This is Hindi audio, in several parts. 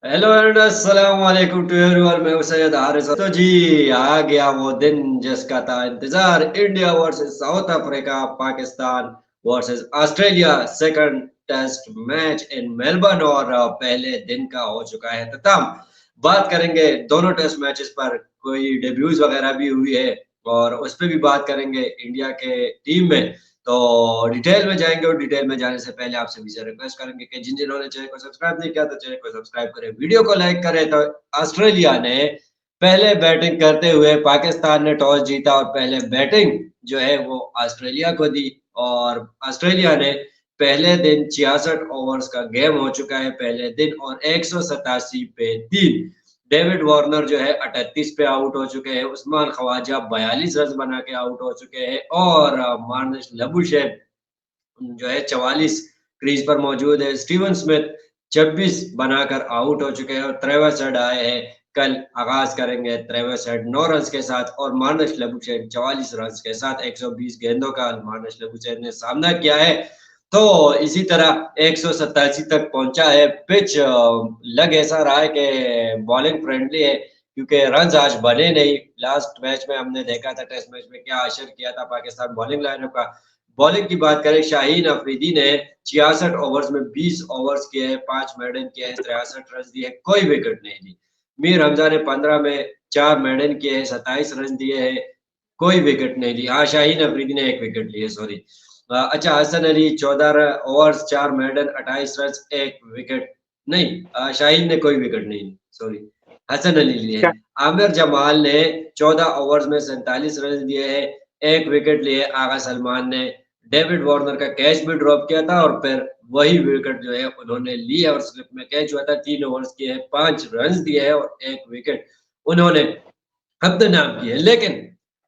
हेलो एंड अस्सलाम वालेकुम टू एवरीवन। मैं हूं सैयद हारिस। तो जी आ गया वो दिन जिसका था इंतजार। India versus South Africa, Pakistan versus Australia, second test match in Melbourne. और पहले दिन का हो चुका है खत्म। बात करेंगे दोनों टेस्ट मैचेस पर, कोई डेब्यूज वगैरह भी हुई है और उस पर भी बात करेंगे इंडिया के टीम में। तो डिटेल में जाएंगे और डिटेल में जाने से पहले आपसे भी रिक्वेस्ट करेंगे कि जिन्होंने चैनल को सब्सक्राइब नहीं किया तो चैनल को सब्सक्राइब करें, वीडियो को लाइक करें। तो ऑस्ट्रेलिया ने पहले बैटिंग करते हुए, पाकिस्तान ने टॉस जीता और पहले बैटिंग जो है वो ऑस्ट्रेलिया को दी। और ऑस्ट्रेलिया ने पहले दिन 66 ओवर्स का गेम हो चुका है पहले दिन, और 187 पे 3। डेविड वार्नर जो है 38 पे आउट हो चुके हैं, उस्मान ख्वाजा 42 रन बना के आउट हो चुके हैं, और मार्नस लबुशेन जो है 44 क्रीज पर मौजूद है। स्टीवन स्मिथ 26 बनाकर आउट हो चुके हैं, और ट्रेविस हेड आए हैं। कल आगाज करेंगे ट्रेविस हेड 9 रन के साथ, और मार्नस लबुशेन 44 रन के साथ 120 गेंदों का मार्नस लबुशेन ने सामना किया है। तो इसी तरह 187 तक पहुंचा है। पिच लग ऐसा रहा है कि बॉलिंग फ्रेंडली है, क्योंकि रन आज बने नहीं। लास्ट मैच में हमने देखा था, टेस्ट मैच में क्या असर किया था पाकिस्तान बॉलिंग लाइनअप का। बॉलिंग की बात करें, शाहीन अफरीदी ने 66 ओवर्स में 20 ओवर्स किए हैं, 5 मेडन किए हैं, 63 रन दिए, कोई विकेट नहीं ली। मीर हमजा ने 15 में 4 मेडन किए हैं, 27 रन दिए हैं, कोई विकेट नहीं ली। हाँ, शाहीन अफरीदी ने 1 विकेट लिए, सॉरी। अच्छा, Hasan Ali 14 overs 4 maiden 28 run 1 wicket नहीं, शाहीन ने कोई विकेट नहीं ली, सॉरी, हसन अली लिए। आमिर जमाल ने 14 ओवर्स में 47 रन दिए हैं, 1 विकेट लिए। आगा सलमान ने डेविड वार्नर का कैच भी ड्रॉप किया था, और फिर वही विकेट जो है उन्होंने ली है, और स्लिप में कैच हुआ था। 3 ओवर्स किए हैं, 5 रन दिए हैं और 1 विकेट उन्होंने अपने नाम किए। लेकिन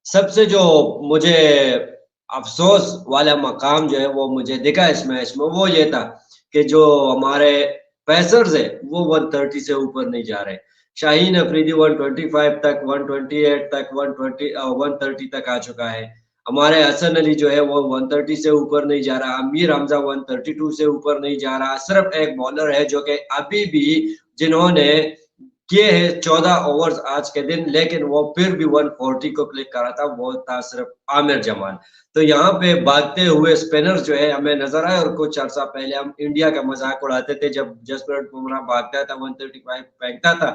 सबसे जो मुझे अफसोस वाला मकाम जो है वो मुझे दिखा इस मैच में, वो ये था कि जो हमारे पेसर्स है वो 130 से ऊपर नहीं जा रहे। शाहीन अफरीदी 125 तक, 128 तक, 130 तक आ चुका है। हमारे हसन अली जो है वो 130 से ऊपर नहीं जा रहा। अमीर हमजा 132 से ऊपर नहीं जा रहा। सिर्फ एक बॉलर है जो कि अभी भी, जिन्होंने किए है 14 ओवर्स आज के दिन, लेकिन वो फिर भी 140 को क्लिक करा था, वो था सिर्फ आमिर जमान। तो यहाँ पे भागते हुए स्पिनर्स जो है हमें नजर आए। और कुछ अर्सा पहले हम इंडिया का मजाक उड़ाते थे जब जसप्रीत बुमराह भागता था, 135 फेंकता था।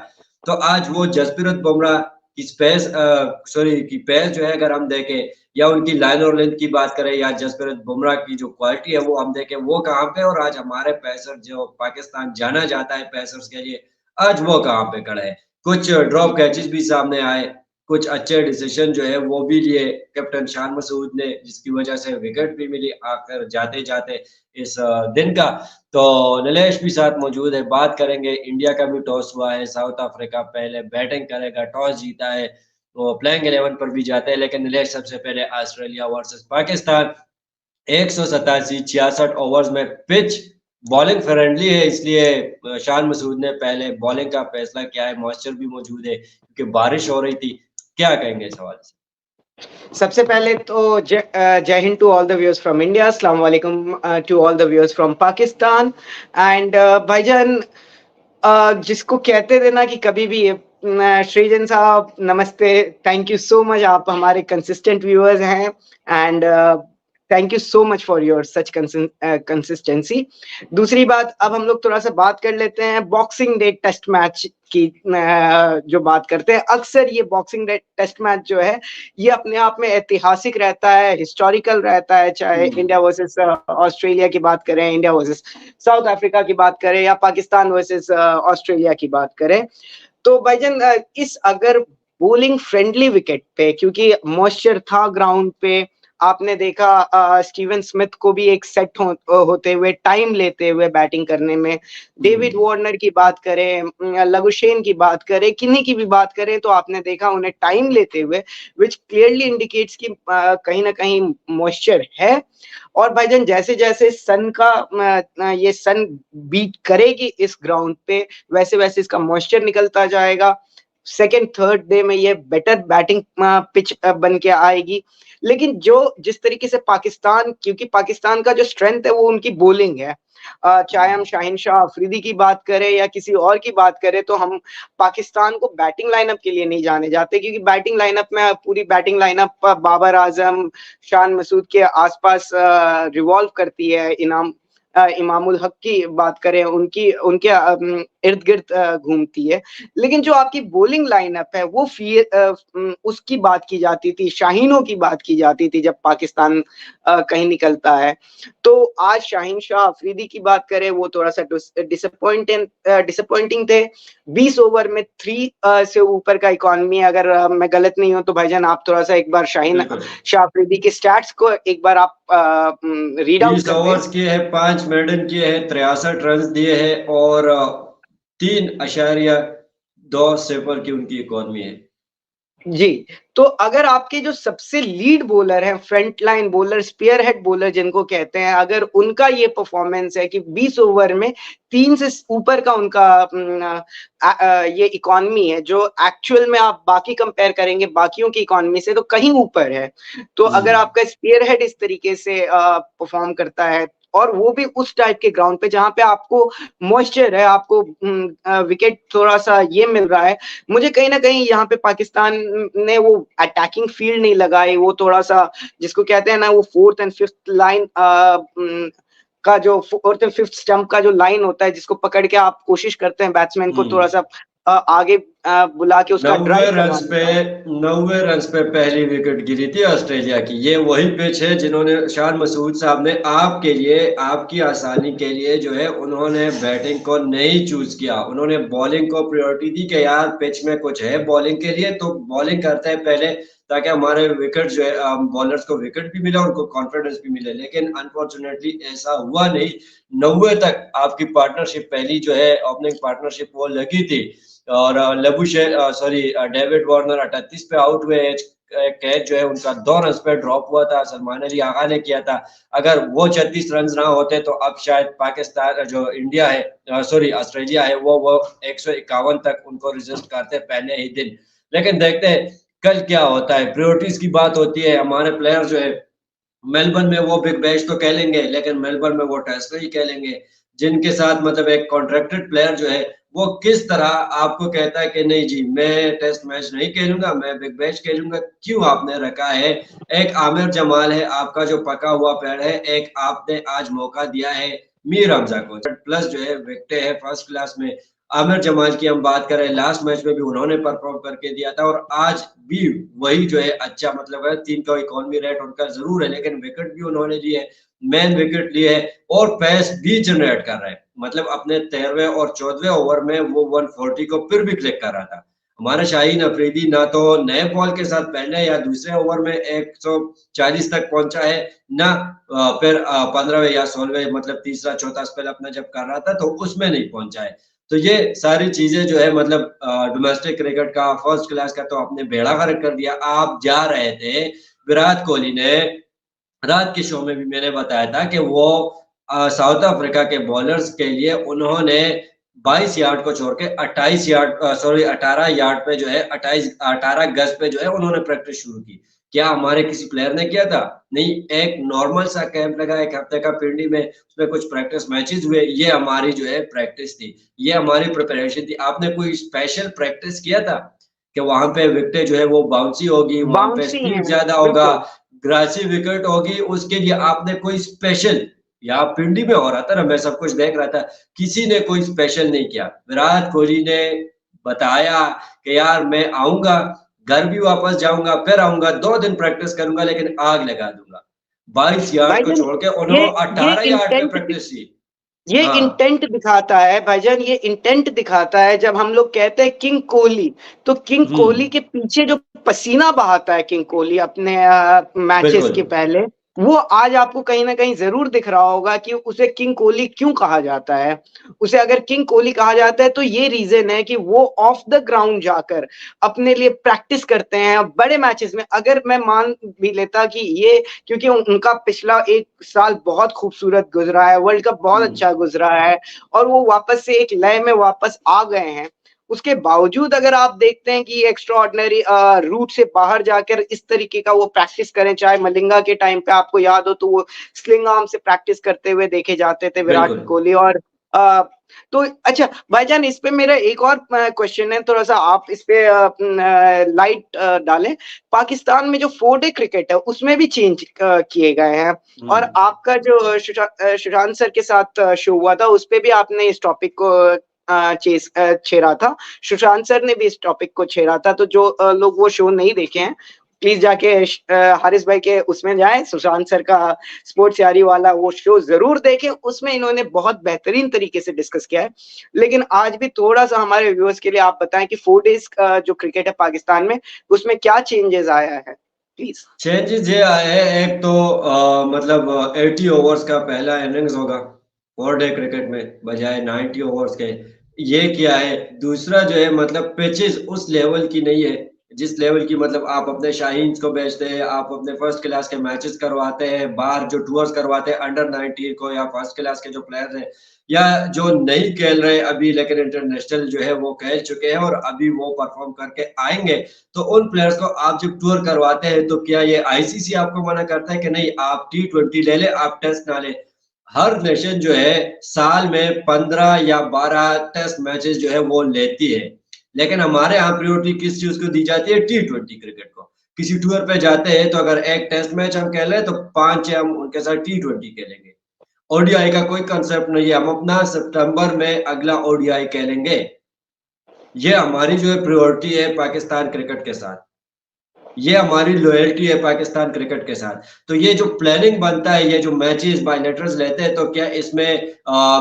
तो आज वो जसप्रीत बुमराह की स्पेस, सॉरी, की पेस जो है, अगर हम देखें, या उनकी लाइन और लेंथ की बात करें, या जसप्रीत बुमराह की जो क्वालिटी है वो हम देखें, वो कहाँ पे। और आज हमारे पेसर, जो पाकिस्तान जाना जाता है पेसर्स के लिए, आज वो कहाँ पे खड़ा है। कुछ ड्रॉप कैचेस भी सामने आए, कुछ अच्छे डिसीजन जो है वो भी लिए कैप्टन शान मसूद ने, जिसकी वजह से विकेट भी मिली आखिर जाते जाते इस दिन का। तो नीलेश भी साथ मौजूद है, बात करेंगे। इंडिया का भी टॉस हुआ है, साउथ अफ्रीका पहले बैटिंग करेगा, टॉस जीता है, वो प्लेइंग 11 पर भी जाते हैं। लेकिन नीलेश, सबसे पहले ऑस्ट्रेलिया वर्सेस पाकिस्तान, 187 66 ओवर्स में पिच बॉलिंग फ्रेंडली है, इसलिए शान मसूद ने पहले बॉलिंग का फैसला किया है। मॉइस्चर भी मौजूद है क्योंकि बारिश हो रही थी। क्या कहेंगे इस हवाले से? सबसे पहले तो Jai Hind to all the viewers from India, अस्सलाम वालेकुम to all the viewers from Pakistan. And भाईजान, जिसको कहते थे ना कि कभी भी श्रीजन साहब नमस्ते, थैंक यू सो मच, आप हमारे कंसिस्टेंट व्यूअर्स हैं। And thank you so much for your such consistency. दूसरी बात, अब हम लोग थोड़ा सा बात कर लेते हैं बॉक्सिंग डे टेस्ट मैच की। जो बात करते हैं, अक्सर ये बॉक्सिंग डे टेस्ट मैच जो है ये अपने आप में ऐतिहासिक रहता है, हिस्टोरिकल रहता है। चाहे इंडिया वर्सेस ऑस्ट्रेलिया की बात करें, इंडिया वर्सेस साउथ अफ्रीका की बात करें, या पाकिस्तान वर्सेस ऑस्ट्रेलिया की बात करें। तो भाईजान, इस अगर बोलिंग फ्रेंडली विकेट पे, क्योंकि मॉइस्चर था ग्राउंड पे, आपने देखा स्टीवन स्मिथ को भी एक सेट होते हुए, टाइम लेते हुए बैटिंग करने में। डेविड वार्नर की बात करें, लबुशेन की बात करें, किन्हीं की भी बात करें, तो आपने देखा उन्हें टाइम लेते हुए, विच क्लियरली इंडिकेट्स कि कहीं ना कहीं मॉइस्चर है। और भाईजान, जैसे जैसे सन का ये सन बीट करेगी इस ग्राउंड पे, वैसे वैसे इसका मॉइस्चर निकलता जाएगा। सेकंड थर्ड डे में ये बेटर बैटिंग पिच बन के आएगी। लेकिन जो जिस तरीके से पाकिस्तान, क्योंकि पाकिस्तान का जो स्ट्रेंथ है वो उनकी बॉलिंग है, चाहे हम शाहिन शाह अफरीदी की बात करें या किसी और की बात करें, तो हम पाकिस्तान को बैटिंग लाइनअप के लिए नहीं जाने जाते, क्योंकि बैटिंग लाइनअप में पूरी बैटिंग लाइनअप बाबर आजम, शान मसूद के आसपास रिवॉल्व करती है। इमामुल हक की बात करें, उनकी उनके इर्द गिर्द घूमती है। लेकिन जो आपकी बॉलिंग लाइनअप है वो उसकी बात की जाती थी, शाहीनों की बात की जाती थी जब पाकिस्तान कहीं निकलता है। तो आज शाहीन शाह अफरीदी की बात करें, वो थोड़ा सा डिसअपॉइंटिंग थे। 20 ओवर में 3 से ऊपर का इकॉनमी, अगर मैं गलत नहीं हूं तो भाईजान आप थोड़ा सा एक बार शाहीन शाह अफरीदी के स्टैट्स को एक बार आप रीड आउट 20 ओवर्स किए हैं, 5 मेडन किए हैं, 63 रन दिए हैं और 3.2 की उनकी इकॉनमी है जी। तो अगर आपके जो सबसे लीड बॉलर हैं, front line bowler, spearhead bowler जिनको कहते हैं, अगर उनका ये परफॉर्मेंस है कि 20 ओवर में 3 से ऊपर का उनका ये इकॉनमी है, जो एक्चुअल में आप बाकी कंपेयर करेंगे बाकियों की इकॉनमी से तो कहीं ऊपर है। तो अगर आपका स्पेयर हेड इस तरीके से परफॉर्म करता है, और वो भी उस टाइप के ग्राउंड पे जहां पे आपको मॉइस्चर है, आपको विकेट थोड़ा सा ये मिल रहा है, मुझे कहीं ना कहीं यहाँ पे पाकिस्तान ने वो अटैकिंग फील्ड नहीं लगाई, वो थोड़ा सा जिसको कहते हैं ना, वो फोर्थ एंड फिफ्थ लाइन का जो फोर्थ एंड फिफ्थ स्टंप का जो लाइन होता है, जिसको पकड़ के आप कोशिश करते हैं बैट्समैन को थोड़ा सा आगे बुला के उसका 90 ड्राइव रन्स पे 90 रन्स पे पहली विकेट गिरी थी ऑस्ट्रेलिया की। ये वही पिच है जिन्होंने शान मसूद साहब ने आपके लिए, आपकी आसानी के लिए जो है, उन्होंने बैटिंग को नहीं चूज किया, उन्होंने बॉलिंग को प्रायोरिटी दी कि यार पिच में कुछ है बॉलिंग के लिए तो बॉलिंग करते हैं पहले, ताकि हमारे विकेट जो है बॉलर्स को विकेट भी मिले, उनको कॉन्फिडेंस भी मिले। लेकिन अनफॉर्चुनेटली ऐसा हुआ नहीं। 90 तक आपकी पार्टनरशिप पहली जो है ओपनिंग पार्टनरशिप वो लगी थी और डेविड वार्नर 38 पे आउट हुए। कैच जो है उनका 2 रन पे ड्रॉप हुआ था, सलमान अली आगा ने किया था। अगर वो 36 रन ना होते तो अब शायद पाकिस्तान जो इंडिया है ऑस्ट्रेलिया है वो 151 तक उनको रिजिस्ट करते पहले ही दिन। लेकिन देखते हैं कल क्या होता है। प्रायोरिटीज की बात होती है। हमारे प्लेयर जो है मेलबर्न में वो बिग बैश तो कह लेंगे, लेकिन मेलबर्न में वो टेस्ट नहीं कह लेंगे। जिनके साथ मतलब एक कॉन्ट्रैक्टेड प्लेयर जो है वो किस तरह आपको कहता है कि नहीं जी मैं टेस्ट मैच नहीं खेलूंगा, मैं बिग बैश खेलूंगा। क्यों आपने रखा है? एक आमिर जमाल है आपका जो पका हुआ प्लेयर है, एक आपने आज मौका दिया है मीर हमजा को, प्लस जो है विकेटें है फर्स्ट क्लास में। आमिर जमाल की हम बात करें, लास्ट मैच में भी उन्होंने परफॉर्म करके दिया था और आज भी वही जो है अच्छा मतलब है। 3 का इकॉनमी रेट उनका जरूर है, लेकिन विकेट भी उन्होंने लिए, मैन विकेट लिए है और पेस भी जनरेट कर रहे हैं। मतलब अपने 13वें और 14वें ओवर में वो 140 को फिर भी क्लिक कर रहा था। हमारा शाहीन अफरीदी ना तो नए बॉल के साथ पहले या दूसरे ओवर में 140 तक पहुंचा है, ना फिर 15वें या 16वें मतलब तीसरा चौथा स्पेल अपना जब कर रहा था तो उसमें नहीं पहुंचा है। तो ये सारी चीजें जो है मतलब डोमेस्टिक क्रिकेट का फर्स्ट क्लास का तो आपने बेड़ा गर्क कर दिया। आप जा रहे थे, विराट कोहली ने रात के शो में भी मैंने बताया था कि वो साउथ अफ्रीका के बॉलर्स के लिए उन्होंने 22 यार्ड को छोड़ के 18 यार्ड पे जो है 18 गज पे जो है उन्होंने प्रैक्टिस शुरू की। क्या हमारे किसी प्लेयर ने किया था? नहीं। एक नॉर्मल सा कैंप लगा 1 हफ्ते का पिंडी में, उसमें कुछ प्रैक्टिस मैचेस हुए, ये हमारी जो है प्रैक्टिस थी, ये हमारी प्रिपरेशन थी। आपने कोई स्पेशल प्रैक्टिस किया था कि वहां पे विकेटें जो है वो बाउंसी होगी, वहां पे स्पीड ज्यादा होगा, ग्रासी विकेट होगी, उसके लिए आपने कोई स्पेशल, या पिंडी में हो रहा था ना, मैं सब कुछ देख रहा था, किसी ने कोई स्पेशल नहीं किया। विराट कोहली ने बताया कि यार मैं आऊंगा, घर भी वापस जाऊंगा, फिर आऊंगा, 2 दिन प्रैक्टिस करूंगा, लेकिन आग लगा दूंगा। 22 यार्ड को छोड़ के उन्होंने 18 यार्ड पे प्रैक्टिस की। ये इंटेंट दिखाता है भाईजान, ये इंटेंट दिखाता है। जब हम लोग कहते हैं किंग कोहली, तो किंग कोहली के पीछे जो पसीना बहाता है किंग कोहली अपने मैचेस के पहले, वो आज आपको कहीं ना कहीं जरूर दिख रहा होगा कि उसे किंग कोहली क्यों कहा जाता है। उसे अगर किंग कोहली कहा जाता है तो ये रीजन है कि वो ऑफ द ग्राउंड जाकर अपने लिए प्रैक्टिस करते हैं बड़े मैचेस में। अगर मैं मान भी लेता कि ये, क्योंकि उनका पिछला 1 साल बहुत खूबसूरत गुजरा है, वर्ल्ड कप बहुत अच्छा गुजरा है और वो वापस से एक लय में वापस आ गए हैं, उसके बावजूद अगर आप देखते हैं कि एक्स्ट्रा ऑर्डिनरी रूट से बाहर जाकर इस तरीके का वो प्रैक्टिस करें, चाहे मलिंगा के टाइम पे आपको याद हो तो वो स्लिंग आर्म से प्रैक्टिस करते हुए देखे जाते थे विराट बिल्कुल। कोहली। और तो अच्छा भाईजान, इस पे मेरा एक और क्वेश्चन है, थोड़ा सा आप इस पे लाइट डालें। पाकिस्तान में जो 4 डे क्रिकेट है उसमें भी चेंज किए गए हैं, और आपका जो सुशांत सर के साथ शो हुआ था उस पे भी आपने इस टॉपिक को छेड़ा था। सुशांत सर ने भी इस टॉपिक को छेड़ा था। तो जो लोग वो शो नहीं देखे हैं, प्लीज जाके हारिस भाई के उसमें जाएं, सुशांत सर का स्पोर्ट्स यारी वाला वो शो जरूर देखें। उसमें इन्होंने बहुत बेहतरीन तरीके से डिस्कस किया है। लेकिन आज भी थोड़ा सा हमारे व्यूअर्स के लिए आप बताएं कि 4 डेज जो क्रिकेट है पाकिस्तान में, उसमें क्या चेंजेस आया है प्लीज। चेंजेस ये आए हैं, एक तो मतलब 80 ओवर्स का पहला इनिंग्स होगा 4 डे क्रिकेट में बजाय 90 ओवर्स के, ये किया है। दूसरा जो है मतलब पिचेस उस लेवल की नहीं है जिस लेवल की मतलब आप अपने शाहीन को बेचते हैं, आप अपने फर्स्ट क्लास के मैचेस करवाते हैं, बाहर जो टूर्स करवाते हैं अंडर 19 को या फर्स्ट क्लास के जो प्लेयर्स हैं या जो नहीं खेल रहे अभी लेकिन इंटरनेशनल जो है वो खेल चुके हैं और अभी वो परफॉर्म करके आएंगे, तो उन प्लेयर्स को आप जब टूर करवाते हैं तो क्या ये आईसीसी आपको मना करता है कि नहीं आप T20 ले ले, आप टेस्ट ना ले? हर नेशन जो है साल में 15 या 12 टेस्ट मैचेस जो है वो लेती है, लेकिन हमारे यहाँ प्रायोरिटी किस चीज को दी जाती है? T20 क्रिकेट को। किसी टूर पे जाते हैं तो अगर एक टेस्ट मैच हम खेल तो 5 हम उनके साथ T20 खेलेंगे। ओडीआई का कोई कंसेप्ट नहीं है, हम अपना सितंबर में अगला ओडीआई खेलेंगे। ये हमारी जो है प्रायोरिटी है पाकिस्तान क्रिकेट के साथ, ये हमारी लॉयल्टी है पाकिस्तान क्रिकेट के साथ। तो ये जो प्लानिंग बनता है, ये जो मैचेस बायलैटरल्स लेते हैं, तो क्या इसमें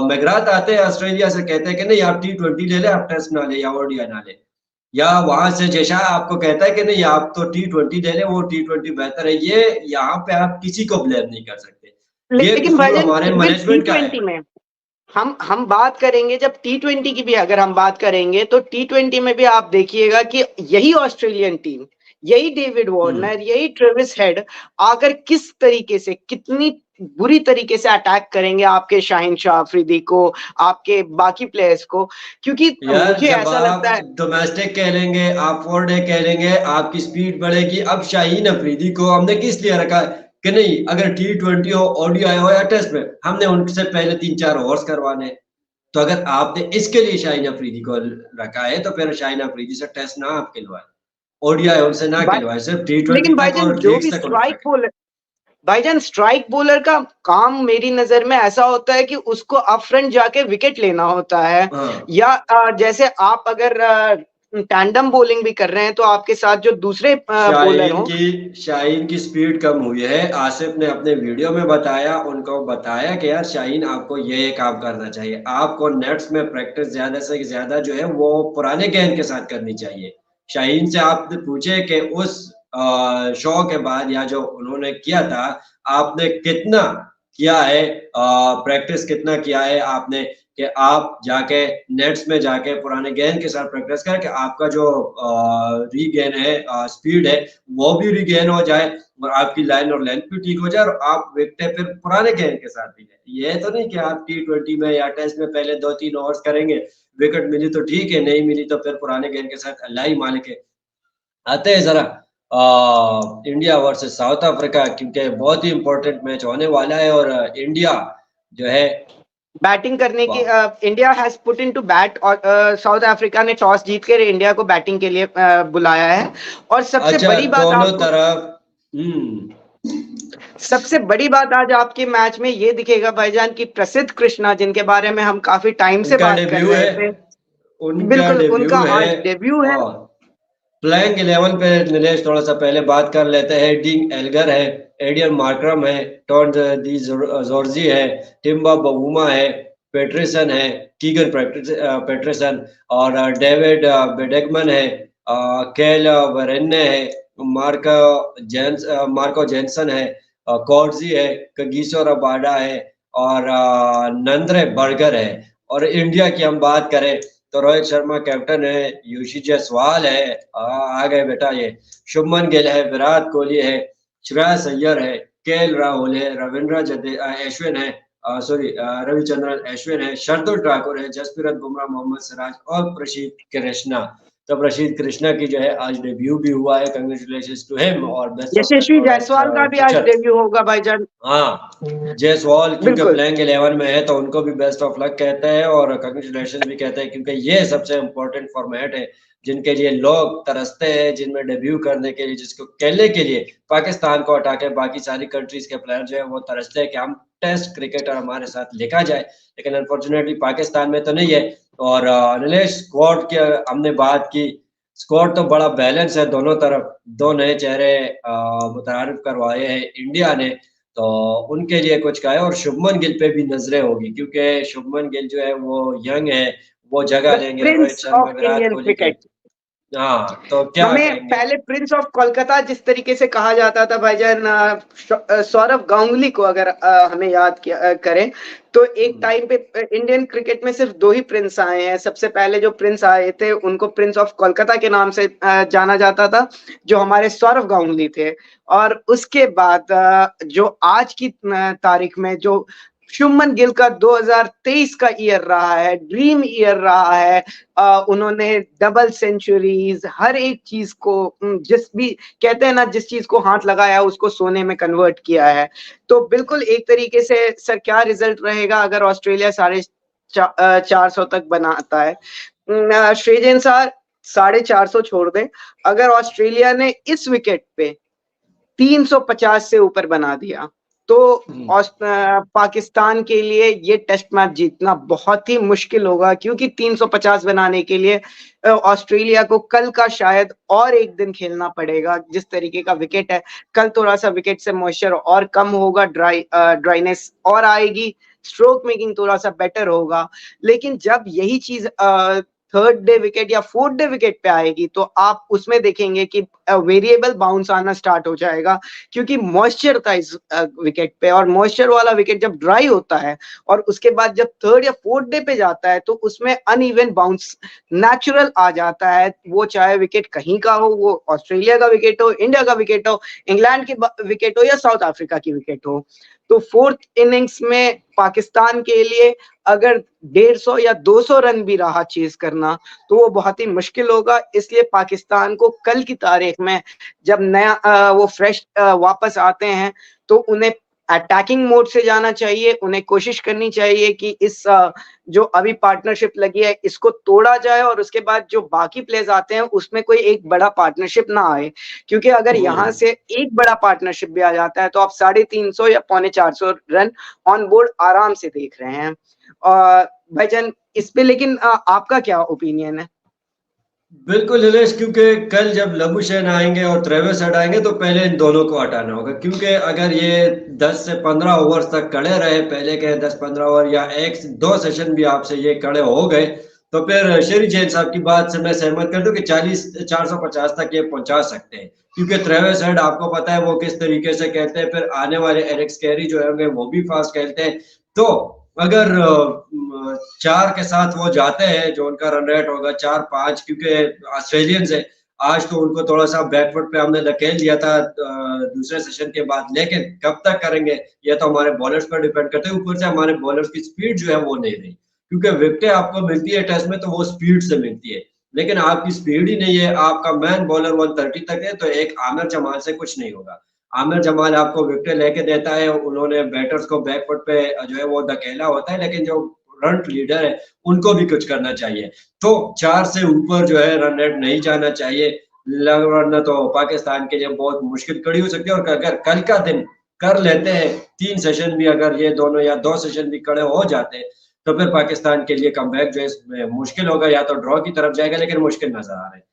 मैकग्राथ आते हैं ऑस्ट्रेलिया से कहते हैं कि नहीं आप T20 ले ले, आप टेस्ट ना ले या ओडीआई ना ले, या वहां से जैसा आपको कहता है कि नहीं आप तो T20 ले ले, वो T20 बेहतर है। ये यहाँ पे आप किसी को ब्लेम नहीं कर सकते, ये लेकिन कसूर भाईजान हमारे इवन मैनेजमेंट का है। T20 में हम बात करेंगे, जब T20 की भी अगर हम बात करेंगे तो T20 में भी आप देखिएगा कि यही ऑस्ट्रेलियन टीम, यही डेविड वार्नर, यही ट्रेविस हेड आकर किस तरीके से, कितनी बुरी तरीके से अटैक करेंगे आपके शाहिन शाह अफरीदी को, आपके बाकी प्लेयर्स को। क्योंकि यार मुझे जब ऐसा लगता आप है डोमेस्टिक खेलेंगे, आप 4 डे खेलेंगे, आपकी स्पीड बढ़ेगी। अब शाहीन अफरीदी को हमने किस लिए रखा कि नहीं, अगर T20 हो, ओडीआई हो या टेस्ट में, हमने उनसे पहले 3-4 ओवर्स करवाने। तो अगर आपने इसके लिए शाहीन अफरीदी को रखा है तो फिर शाहीन अफरीदी से टेस्ट ना आप खिलवाए, ओडीआई उनसे ना भाई, खिलवाए, सिर्फ लेकिन T20 तक भाईजान और जो भी लीग्स तक उनको स्ट्राइक रखें। बोलर, भाईजान स्ट्राइक बॉलर का काम मेरी नजर में ऐसा होता है कि उसको अप फ्रंट जाके विकेट लेना होता है, हाँ, या जैसे आप अगर टैंडम बॉलिंग भी कर रहे हैं तो आपके साथ जो दूसरे बॉलर हो। शाहीन की स्पीड कम हुई है। आसिफ ने अपने वीडियो में बताया, उनको बताया कि यार शाहीन आपको ये काम करना चाहिए, आपको नेट्स में प्रैक्टिस ज्यादा से ज्यादा जो है वो पुराने गेंद के साथ करनी चाहिए। शाहीन से आप पूछे कि उस शो के बाद या जो उन्होंने किया था आपने कितना किया है, प्रैक्टिस कितना किया है आपने, कि आप जाके नेट्स में जाके पुराने गेंद के साथ प्रैक्टिस करके आपका जो रीगेन है, स्पीड है, वो भी रीगेन हो जाए और आपकी लाइन और लेंथ भी ठीक हो जाए और आप विकेटें फिर पुराने गेंद के साथ भी लें। ये तो नहीं कि आप T20 में या टेस्ट में पहले 2-3 ओवर्स करेंगे, विकेट मिली तो ठीक है, नहीं मिली तो फिर पुराने गेंद के साथ अल्लाह ही मालिक है। आते हैं जरा इंडिया वर्सेस साउथ अफ्रीका, क्योंकि बहुत ही इंपॉर्टेंट मैच होने वाला है और इंडिया जो है बैटिंग करने की, India has put into bat, और साउथ अफ्रीका ने टॉस जीत कर इंडिया को बैटिंग के लिए बुलाया है। और सबसे अच्छा बड़ी बात दोनों आपको, तरफ सबसे बड़ी बात आज आपके मैच में ये दिखेगा भाईजान की प्रसिद्ध कृष्णा, जिनके बारे में हम काफी टाइम से उनका बात कर डेब्यू रहे है, थे, उनका बिल्कुल उनका डेब्यू है। आज डेब्यू है। और प्लेइंग 11 पे नीलेश थोड़ा सा पहले बात कर लेते हैं। डीन एल्गर है, एडियन मार्करम है, टॉन दी जॉर्जी है, टिम्बा बवुमा है, पेट्रिसन है, कीगन पेट्रिसन और डेविड बेडेगमन है, केल वरेन्ने है, मार्को जेंसन है, कॉर्जी है, कगीसो रबाडा है और नंद्रे बर्गर है। और इंडिया की हम बात करें तो रोहित शर्मा कैप्टन है, यूशी जायसवाल है, आ गए बेटा ये, शुभमन गिल है, विराट कोहली है, श्रेयस अय्यर है, केएल राहुल है, रविंद्र अश्विन है, सॉरी रविचंद्रन अश्विन है, शार्दुल ठाकुर है, जसप्रीत बुमराह, मोहम्मद सिराज और प्रसिद्ध कृष्णा। तो प्रसिद्ध कृष्णा की जो है आज डेब्यू भी हुआ है, कांग्रेचुलेशंस टू हिम और best of luck Yashasvi for Jaiswal का भी आज फ्यूचर। डेब्यू होगा भाईजान। हाँ, जायसवाल क्योंकि बिल्कुल। प्लेइंग 11 में है तो उनको भी बेस्ट ऑफ लक कहते हैं और कांग्रेचुलेशन भी कहते हैं, क्योंकि ये सबसे इम्पोर्टेंट फॉर्मेट है जिनके लिए लोग तरसते हैं, जिनमें डेब्यू करने के लिए, जिसको खेलने के लिए पाकिस्तान को हटा के बाकी सारी कंट्रीज के प्लेयर जो है वो तरसते हैं कि हम टेस्ट क्रिकेटर हमारे साथ लेकर जाए, लेकिन अनफॉर्चुनेटली पाकिस्तान में तो नहीं है। और नीलेश, स्क्वाड की हमने बात की, स्क्वाड तो बड़ा बैलेंस है दोनों तरफ, दो नए चेहरे मुतआरिफ करवाए हैं इंडिया ने, तो उनके लिए कुछ कहा है। और शुभमन गिल पे भी नजरें होगी क्योंकि शुभमन गिल जो है वो यंग है, वो जगह द लेंगे Rohit Prince Sharma, of Virat Indian Kohli की। क्रिकेट। हाँ, तो क्या हमें कहेंगे? पहले प्रिंस ऑफ कोलकाता जिस तरीके से कहा जाता था भाईजान, सौरव गांगुली को अगर हमें याद करें तो एक टाइम पे इंडियन क्रिकेट में सिर्फ दो ही प्रिंस आए हैं। सबसे पहले जो प्रिंस आए थे उनको प्रिंस ऑफ कोलकाता के नाम से जाना जाता था, जो हमारे सौरव गांगुली थे। और उसके बाद जो आज की तारीख में जो शुभमन गिल का 2023 का ईयर रहा है, ड्रीम ईयर रहा है। उन्होंने डबल सेंचुरीज, हर एक चीज को, जिस भी कहते हैं ना, जिस चीज को हाथ लगाया उसको सोने में कन्वर्ट किया है। तो बिल्कुल एक तरीके से सर क्या रिजल्ट रहेगा अगर ऑस्ट्रेलिया 450 तक बनाता है? श्रेजन सर 450 छोड़ दें, अगर ऑस्ट्रेलिया ने इस विकेट पे 350 से ऊपर बना दिया तो पाकिस्तान के लिए ये टेस्ट मैच जीतना बहुत ही मुश्किल होगा, क्योंकि 350 बनाने के लिए ऑस्ट्रेलिया को कल का शायद और एक दिन खेलना पड़ेगा। जिस तरीके का विकेट है, कल थोड़ा सा विकेट से मॉइस्चर और कम होगा, ड्राइनेस और आएगी, स्ट्रोक मेकिंग थोड़ा सा बेटर होगा। लेकिन जब यही चीज थर्ड डे विकेट या फोर्थ डे विकेट पे आएगी तो आप उसमें देखेंगे कि वेरिएबल बाउंस आना स्टार्ट हो जाएगा, क्योंकि मॉइस्चर था इस विकेट पे। और मॉइस्चर वाला विकेट जब ड्राई होता है और उसके बाद जब थर्ड या फोर्थ डे पे जाता है तो उसमें अनइवन बाउंस नेचुरल आ जाता है। वो चाहे विकेट कहीं का हो, वो ऑस्ट्रेलिया का विकेट हो, इंडिया का विकेट हो, इंग्लैंड की विकेट हो या साउथ अफ्रीका की विकेट हो। तो फोर्थ इनिंग्स में पाकिस्तान के लिए अगर 150 या 200 रन भी रहा चेज करना तो वो बहुत ही मुश्किल होगा। इसलिए पाकिस्तान को कल की तारीख में जब नया वो फ्रेश वापस आते हैं तो उन्हें अटैकिंग मोड से जाना चाहिए। उन्हें कोशिश करनी चाहिए कि इस जो अभी पार्टनरशिप लगी है इसको तोड़ा जाए और उसके बाद जो बाकी प्लेयर्स आते हैं उसमें कोई एक बड़ा पार्टनरशिप ना आए, क्योंकि अगर यहाँ से एक बड़ा पार्टनरशिप भी आ जाता है तो आप 350 या 450 रन ऑन बोर्ड आराम से देख रहे हैं। भाईजान इस पे लेकिन आपका क्या ओपिनियन है? बिल्कुल नीलेश, क्योंकि कल जब लबुशेन आएंगे और ट्रेविस हेड आएंगे तो पहले इन दोनों को हटाना होगा, क्योंकि अगर ये 10 से 15 ओवर तक खड़े रहे, पहले के 10-15 ओवर या एक दो सेशन भी आपसे ये खड़े हो गए तो फिर शेरी जैन साहब की बात से मैं सहमत कर दूं कि 450 तक ये पहुंचा सकते हैं, क्योंकि ट्रेविस हेड आपको पता है वो किस तरीके से खेलते हैं। फिर आने वाले एरिक कैरी जो होंगे वो भी फास्ट खेलते हैं। तो अगर 4 के साथ वो जाते हैं जो उनका रन रेट होगा 4-5, क्योंकि ऑस्ट्रेलियंस है, आज तो उनको थोड़ा सा बैकफुट पे हमने धकेल दिया था दूसरे सेशन के बाद, लेकिन कब तक करेंगे ये तो हमारे बॉलर्स पर डिपेंड करते हैं। ऊपर से हमारे बॉलर्स की स्पीड जो है वो नहीं रही, क्योंकि विकेटें आपको मिलती है टेस्ट में तो वो स्पीड से मिलती है, लेकिन आपकी स्पीड ही नहीं है। आपका मैन बॉलर 130 तक है तो एक आमिर जमाल से कुछ नहीं होगा। आमिर जमाल आपको विकेट लेके देता है, उन्होंने बैटर्स को बैकफुट पे जो है वो धकेला होता है, लेकिन जो फ्रंट लीडर है उनको भी कुछ करना चाहिए। तो 4 से ऊपर जो है रन रेट नहीं जाना चाहिए, वरना तो पाकिस्तान के लिए बहुत मुश्किल खड़ी हो सकती है। और अगर कल का दिन कर लेते हैं 3 सेशन भी, अगर ये दोनों या 2 सेशन भी खड़े हो जाते हैं तो फिर पाकिस्तान के लिए कमबैक जो है इसमें मुश्किल होगा, या तो ड्रॉ की तरफ जाएगा, लेकिन मुश्किल नजर आ रहा है।